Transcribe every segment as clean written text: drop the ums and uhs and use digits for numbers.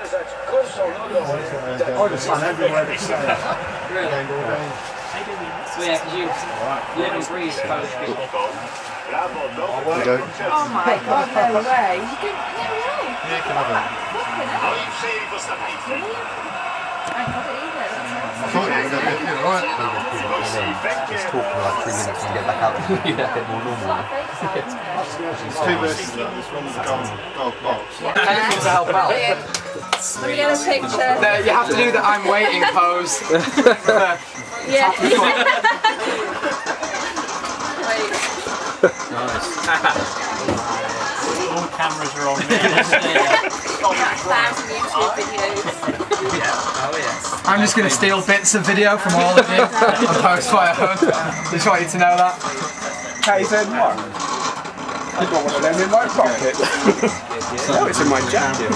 I just run everywhere they say. Really? Well, yeah, because you live and breathe Polish people. Oh my God, no way. You didn't know. Yeah, can have it. I thought you were going to be alright. Just talk for like 3 minutes and get back out there. Yeah, a bit more normal. It's 2 versus one's a gold box. Anything to help out. Let me get a picture. No, you have to do the I'm waiting pose. Yeah. All cameras are on me. Got 1,000 YouTube videos. Oh yes. I'm just going to steal bits of video from all of you and post via home. Just want you to know that. KZ1. I've got one of them in my pocket. No, it's in my jacket.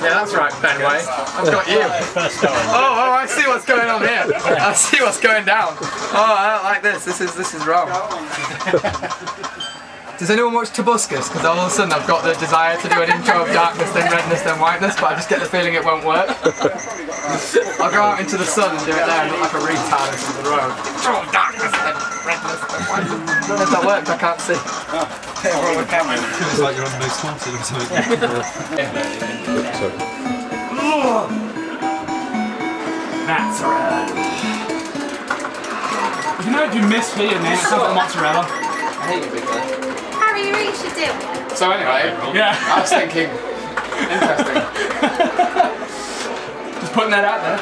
Yeah, that's right, Benway. I've got you. Oh, I see what's going on here. I see what's going down. Oh, I don't like this. This is wrong. Does anyone watch Tobuscus? Because all of a sudden I've got the desire to do an intro of darkness, then redness, then whiteness, but I just get the feeling it won't work. I'll go out into the sun and do it there and look like a retard into the road. Intro of darkness, then redness, then whiteness. If that works, I can't see. It's like you're on the most haunted or something. Mozzarella. You know, if you miss here, man, it's not mozzarella. I hate you, big man. Harry, you really should do it. So anyway, Yeah. I was thinking, interesting. Just putting that out there.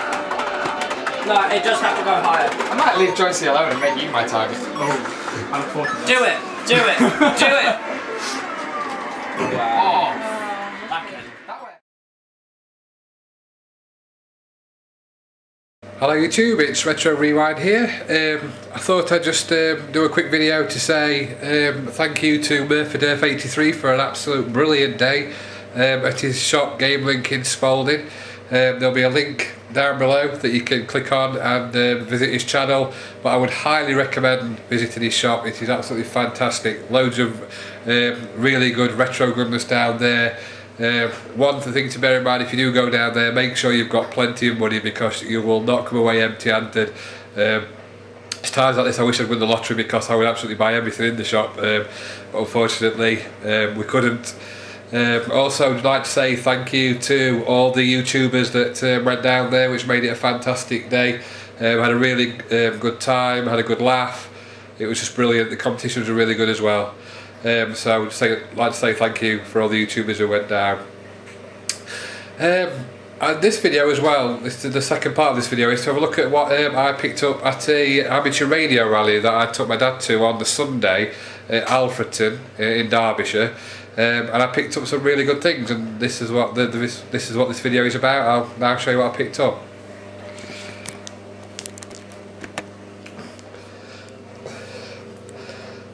No, it just have to go higher. I might leave Joycey alone and make you my target. Oh, unfortunately. Do it! Do it! Do it! Wow. Hello YouTube, it's Retro Rewind here. I thought I'd just do a quick video to say thank you to Murphy83 for an absolute brilliant day at his shop Game Link in Spalding. There'll be a link down below that you can click on and visit his channel, but I would highly recommend visiting his shop. It is absolutely fantastic. Loads of really good retro goodness down there. One thing to bear in mind if you do go down there, make sure you've got plenty of money because you will not come away empty-handed. It's times like this I wish I'd won the lottery because I would absolutely buy everything in the shop, but unfortunately we couldn't. Also I'd like to say thank you to all the YouTubers that went down there, which made it a fantastic day. Had a really good time, had a good laugh. It was just brilliant. The competitions were really good as well. So I would like to say thank you for all the YouTubers who went down. And this video as well, this is the second part of this video, is to have a look at what I picked up at a amateur radio rally that I took my dad to on the Sunday at Alfreton in Derbyshire. And I picked up some really good things, and this is what this video is about. I'll now show you what I picked up.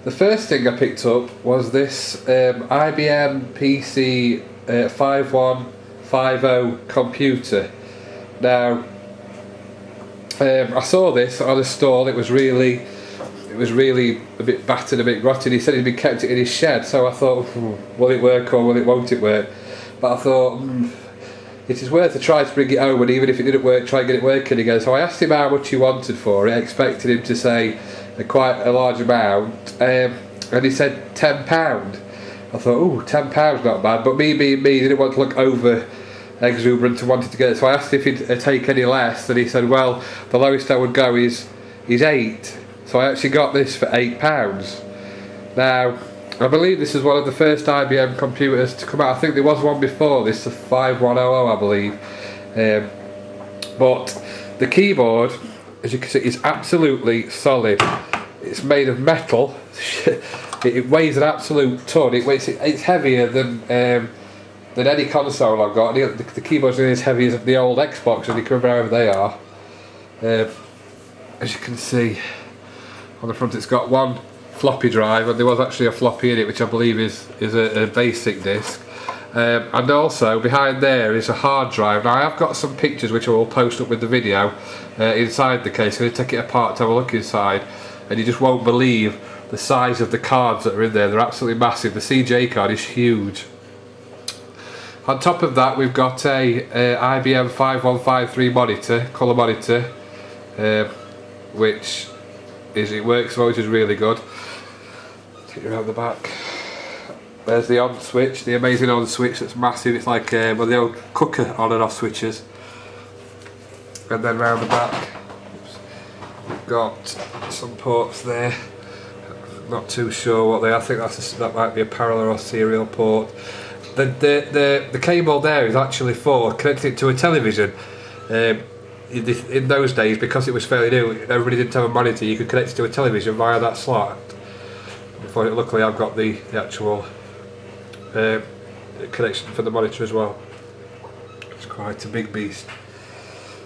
The first thing I picked up was this IBM PC 5150 computer. Now, I saw this on a stall. It was really a bit battered, a bit rotten. He said he'd been kept it in his shed, so I thought, will it work or won't it work? But I thought, it is worth a try to bring it home, and even if it didn't work, try and get it working again. So I asked him how much he wanted for it. I expected him to say quite a large amount, and he said £10. I thought, oh, £10 not bad, but me being me, didn't want to look over exuberant and wanted to get it. So I asked if he'd take any less, and he said, well, the lowest I would go is £8. So I actually got this for £8. Now, I believe this is one of the first IBM computers to come out. I think there was one before this, the 5100, I believe. But the keyboard, as you can see, is absolutely solid. It's made of metal. It weighs an absolute ton. It's heavier than any console I've got. The keyboard's nearly as heavy as the old Xbox, and you can remember how they are. As you can see, on the front it's got one floppy drive, and there was actually a floppy in it, which I believe is a basic disc. And also behind there is a hard drive. Now I have got some pictures which I will post up with the video inside the case. I'm going to take it apart to have a look inside. and you just won't believe the size of the cards that are in there. They're absolutely massive. The CJ card is huge. On top of that, we've got a IBM 5153 monitor, colour monitor, which it works, which is really good. Take you around the back. There's the on switch, the amazing on switch that's massive. It's like well, the old cooker on and off switches. And then round the back, we've got some ports there. Not too sure what they are. I think that might be a parallel or serial port. The cable there is actually for connecting it to a television. In those days, because it was fairly new, everybody didn't have a monitor. You could connect it to a television via that slot. Luckily, I've got the actual connection for the monitor as well. It's quite a big beast.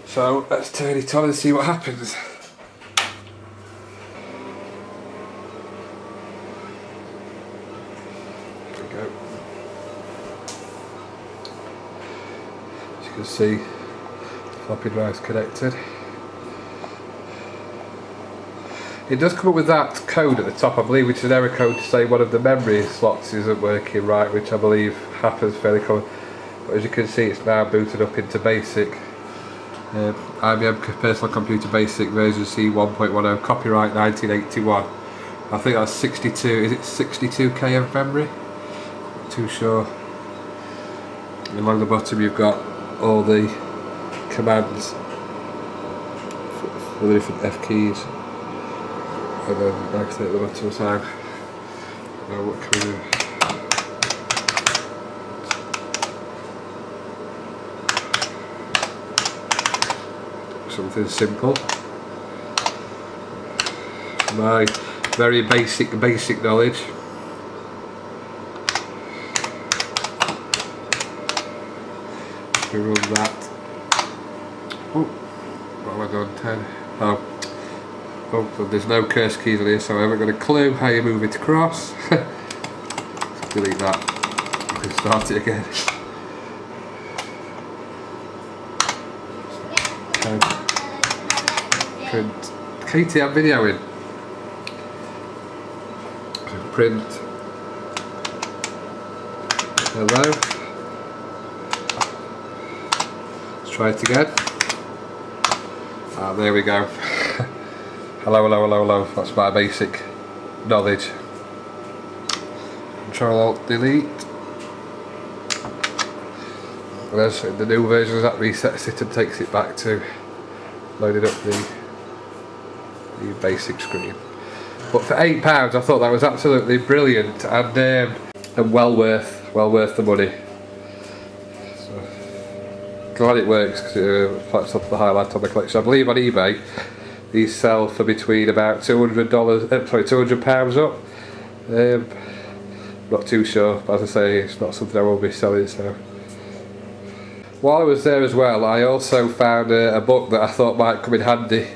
So let's turn it on and see what happens. There we go. As you can see, the floppy drive's connected. It does come up with that code at the top, I believe, which is an error code to say one of the memory slots isn't working right, which I believe happens fairly common. But as you can see, it's now booted up into BASIC. IBM Personal Computer BASIC version C 1.10, copyright 1981. I think that's 62, is it 62k of memory? Not too sure. And along the bottom you've got all the commands for the different F keys. And then, like I say, at the bottom of time, now what can we do? Something simple. My very basic knowledge. We run that. Oh, what have I done? 10. Oh, there's no curse keys on here, so I haven't got a clue how you move it across. Let's delete that. We can start it again. Print. Katie, I'm videoing. So print. Hello. Let's try it again. Ah, there we go. Hello, hello, hello, hello. That's my basic knowledge. Control Alt Delete. And there's the new version that resets it and takes it back to loading up the basic screen. But for £8, I thought that was absolutely brilliant and well worth the money. So, glad it works because that's up the highlight on the collection. I believe on eBay these sell for between about £200 up. Not too sure, but as I say, it's not something I will be selling. So, while I was there as well, I also found a book that I thought might come in handy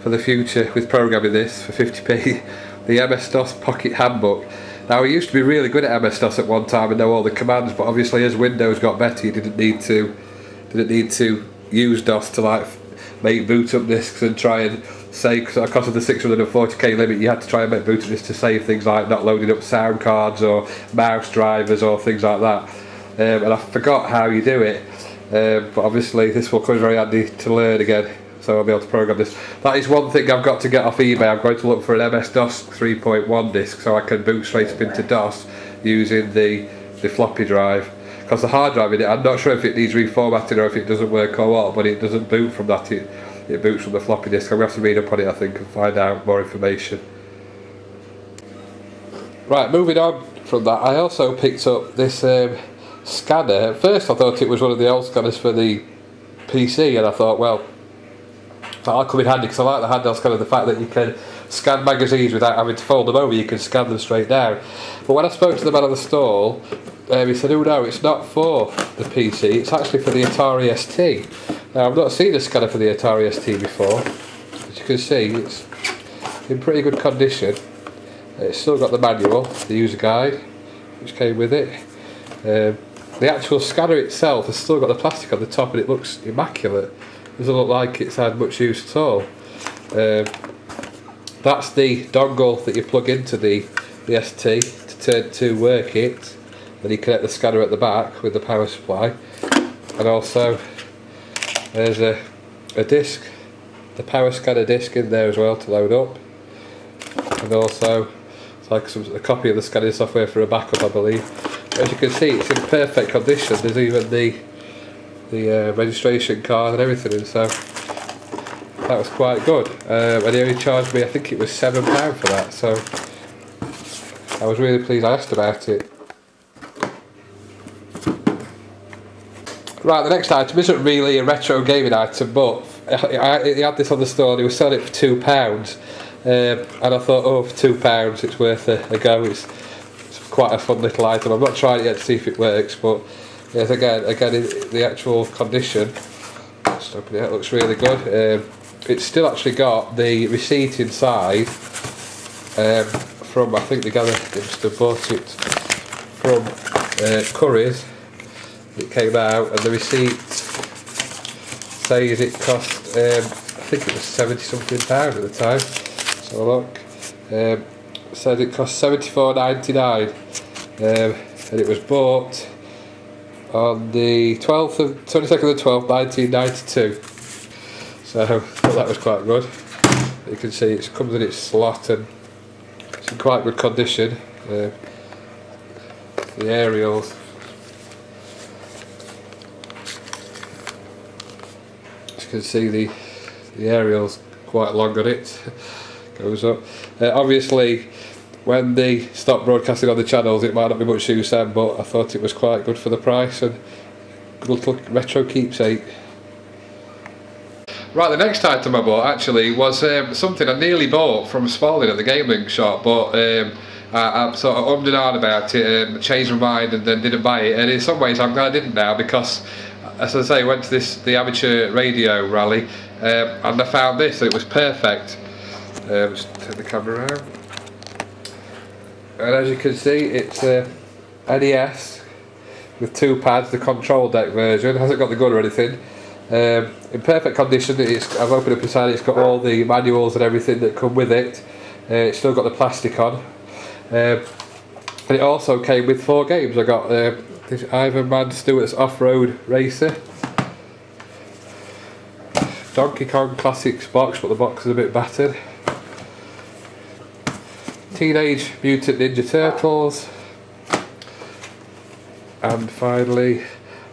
for the future with programming this for 50p. The MS-DOS Pocket Handbook. Now, I used to be really good at MS-DOS at one time and know all the commands, but obviously as Windows got better, you didn't need to use DOS to like make boot up disks and try and say, because of the 640k limit, you had to try and make boot up disks to save things like not loading up sound cards or mouse drivers or things like that. And I forgot how you do it. But obviously this will come very handy to learn again, so I'll be able to program this. That is one thing I've got to get off eBay. I'm going to look for an MS-DOS 3.1 disk so I can boot straight up into DOS using the floppy drive. Because the hard drive in it, I'm not sure if it needs reformatting or if it doesn't work or what, but it doesn't boot from that, it boots from the floppy disk. I'm going to have to read up on it, I think, and find out more information. Right, moving on from that, I also picked up this scanner. At first I thought it was one of the old scanners for the PC, and I thought, well, that'll come in handy because I like the handheld scanner, the fact that you can scan magazines without having to fold them over, you can scan them straight down. But when I spoke to the man at the stall, he said, oh no, it's not for the PC, it's actually for the Atari ST. Now, I've not seen a scanner for the Atari ST before. As you can see, it's in pretty good condition. It's still got the manual, the user guide, which came with it. The actual scanner itself has still got the plastic on the top and it looks immaculate. Doesn't look like it's had much use at all. that's the dongle that you plug into the ST to work it. Then you connect the scanner at the back with the power supply, and also there's a disc, the power scanner disc in there as well to load up, and also it's like a copy of the scanning software for a backup, I believe. As you can see, it's in perfect condition. There's even the registration card and everything, and so that was quite good. And he only charged me, I think it was £7 for that, so I was really pleased. I asked about it. Right, the next item isn't really a retro gaming item, but he had this on the store and he was selling it for £2. And I thought, oh, for £2 it's worth a go. It's quite a fun little item. I've not tried it yet to see if it works, but yes, again, the actual condition, just open it, looks really good. It's still actually got the receipt inside from, I think the guy that must have bought it from Curry's. It came out, and the receipt says it cost, I think it was £70 something at the time. So look, says it cost £74.99, and it was bought on the 22nd of the 12th, 1992. So I thought that was quite good. You can see it comes in its slot and it's in quite good condition. The aerials, as you can see, the aerial's quite long on it. Goes up. Obviously, when they stop broadcasting on the channels, it might not be much use then, but I thought it was quite good for the price and good little retro keepsake. Right, the next item I bought actually was something I nearly bought from Spalding at the gaming shop, but I sort of ummed and ahed about it and changed my mind and then didn't buy it. And in some ways I'm glad I didn't now, because, as I say, I went to the amateur radio rally and I found this, and it was perfect. Just turn the camera around. And as you can see, it's NES with 2 pads, the control deck version. It hasn't got the gun or anything. In perfect condition. I've opened up inside, it's got all the manuals and everything that come with it. It's still got the plastic on. And it also came with 4 games. I got this Ivan Man Stewart's Off-Road Racer, Donkey Kong Classics box, but the box is a bit battered, Teenage Mutant Ninja Turtles, and finally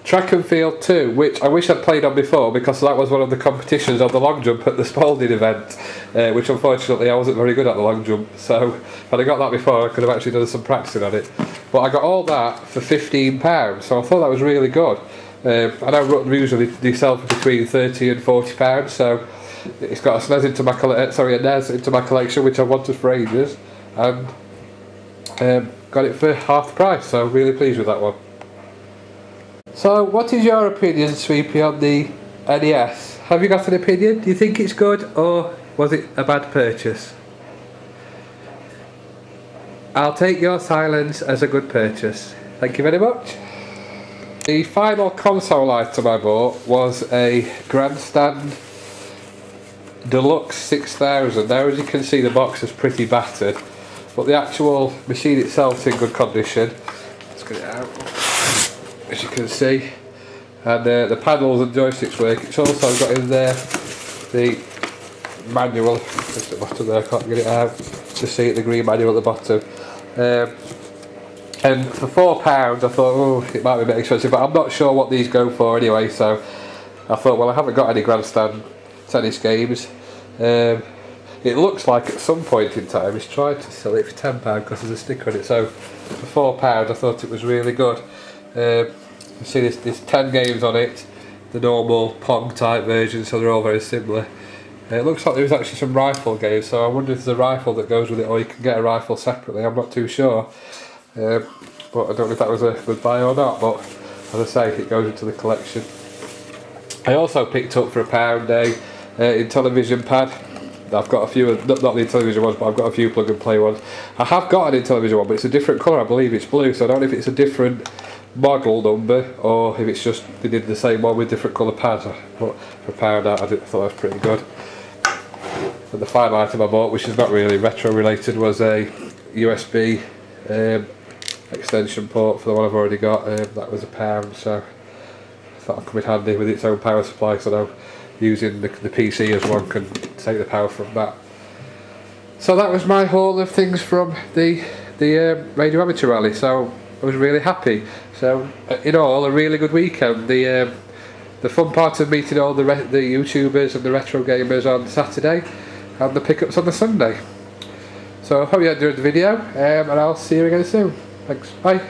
Track and Field 2, which I wish I'd played on before, because that was one of the competitions on the long jump at the Spalding event, which unfortunately I wasn't very good at the long jump, so if I'd have got that before I could have actually done some practicing on it. But I got all that for £15, so I thought that was really good. I know usually they sell for between £30 and £40, so it's got a NES into my collection, which I wanted for ages, and got it for half the price, so I'm really pleased with that one. So what is your opinion, Sweepy, on the NES? Have you got an opinion? Do you think it's good, or was it a bad purchase? I'll take your silence as a good purchase. Thank you very much. The final console item I bought was a Grandstand Deluxe 6000. Now, as you can see, the box is pretty battered, but the actual machine itself is in good condition. Let's get it out. As you can see, and the paddles and joysticks work. It's also got in there the manual, just at the bottom there, I can't get it out, to see it, the green manual at the bottom. And for £4 I thought, oh, it might be a bit expensive, but I'm not sure what these go for anyway, so I thought, well, I haven't got any Grandstand tennis games. It looks like at some point in time he's tried to sell it for £10 because there's a sticker on it, so for £4 I thought it was really good. You see there's 10 games on it, the normal Pong type version, so they're all very similar. It looks like there's actually some rifle games, so I wonder if there's a rifle that goes with it, or you can get a rifle separately, I'm not too sure. But I don't know if that was a good buy or not, but as I say, it goes into the collection. I also picked up for £1 a Intellivision pad. I've got a few, not the Intellivision ones, but I've got a few plug and play ones. I have got an Intellivision one, but it's a different colour, I believe it's blue, so I don't know if it's a different model number or if it's just they did the same one with different colour pads. But for £1 I thought that was pretty good. But the final item I bought, which is not really retro related, was a USB extension port for the one I've already got. That was £1, so I thought it'd come in handy with its own power supply, so now using the PC as one can take the power from that. So that was my haul of things from the Radio Amateur Rally, so I was really happy. So in all, a really good weekend. The fun part of meeting all the YouTubers and the retro gamers on Saturday, and the pickups on the Sunday. So I hope you enjoyed the video, and I'll see you again soon. Thanks, bye.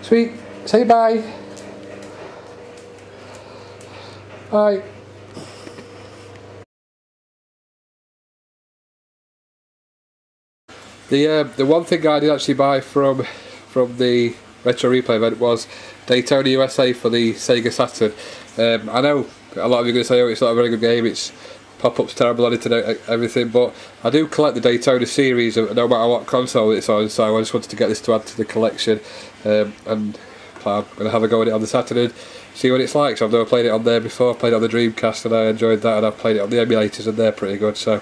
Sweet, say bye. Bye. The one thing I did actually buy from the Retro Replay event was Daytona USA for the Sega Saturn. I know a lot of you are going to say, oh, it's not a very good game, its pop-up's terrible on it and everything, but I do collect the Daytona series no matter what console it's on, so I just wanted to get this to add to the collection, and I'm going to have a go at it on the Saturn, see what it's like. So I've never played it on there before, played it on the Dreamcast and I enjoyed that, and I've played it on the emulators and they're pretty good, so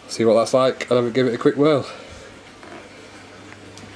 see what that's like and I'll give it a quick whirl.